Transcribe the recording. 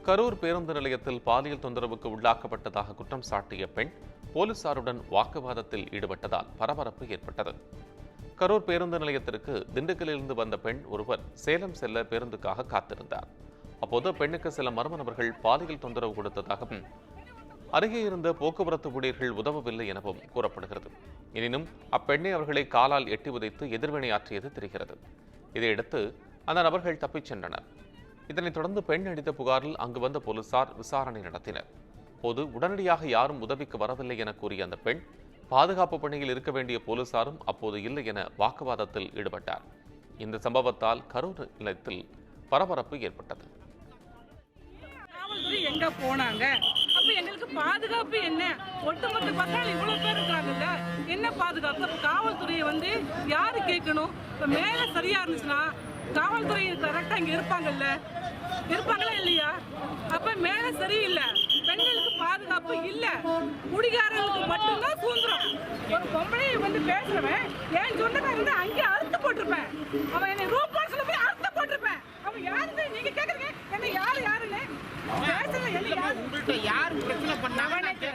கரூர் பேருந்து நிலையத்தில் பாலியல் தொந்தரவுக்கு உள்ளாக்கப்பட்டதாக குற்றம் சாட்டிய பெண் போலீசாருடன் வாக்குவாதத்தில் ஈடுபட்டதால் பரபரப்பு ஏற்பட்டது. கரூர் பேருந்து நிலையத்திற்கு திண்டுக்கல்லிலிருந்து வந்த பெண் ஒருவர் சேலம் செல்ல பேருந்துக்காக காத்திருந்தார். அப்போது பெண்ணுக்கு சில மர்ம நபர்கள் பாலியல் தொந்தரவு கொடுத்ததாகவும் அருகே இருந்த போக்குவரத்து ஊழியர்கள் உதவவில்லை எனவும் கூறப்படுகிறது. எனினும் அப்பெண்ணை அவர்களை காலால் எட்டி உதைத்து எதிர்வினையாற்றியது தெரிகிறது. இதையடுத்து அந்த நபர்கள் தப்பிச் சென்றனர். இதனைத் தொடர்ந்து பெண் அளித்த புகாரில் அங்கு வந்த போலீசார் விசாரணை நடத்தினர். போது உடனடியாக யாரும் உதவிக்கு வரவில்லை என கூறிய அந்த பெண் பாதுகாப்பு பணியில் இருக்க வேண்டிய போலீசாரும் அப்போது இல்லை என வாக்குவாதத்தில் ஈடுபட்டார். இந்த சம்பவத்தால் கரூர் நிலையத்தில் பரபரப்பு ஏற்பட்டது. காவல்துறை எங்க போனாங்க? அப்ப எங்களுக்கு பாதுகாப்பு என்ன? ஒட்டுமொத்த பக்கம் இவ்வளவு பேர் இருக்காங்கல்ல, என்ன பாதுகாப்பு? காவல்துறையை யாரு கேட்கணும்? இப்ப மேல சரியா இருந்துச்சுன்னா காவல்துறை கரெக்டா இங்க இருப்பாங்களா இல்லையா? அப்ப மேல சரியில்லை, பெண்களுக்கு பாதுகாப்பு இல்ல, குடிகாரர்களுக்கு மட்டும்தான் சுதந்திரம். ஒரு பொம்பளை பேசுறவன் என் சொந்தக்காரன் அங்கே அறுத்து போட்டிருப்பேன். அவன் என்னை ரூப் பாக்ஸ்ல போய் அறுத்து போட்டிருப்பேன். அவன் யாருன்னு நீங்க கேக்குறீங்க? என்ன யாருன்னு பேசல. என்ன யாரு பிரச்சனை பண்ணாங்க?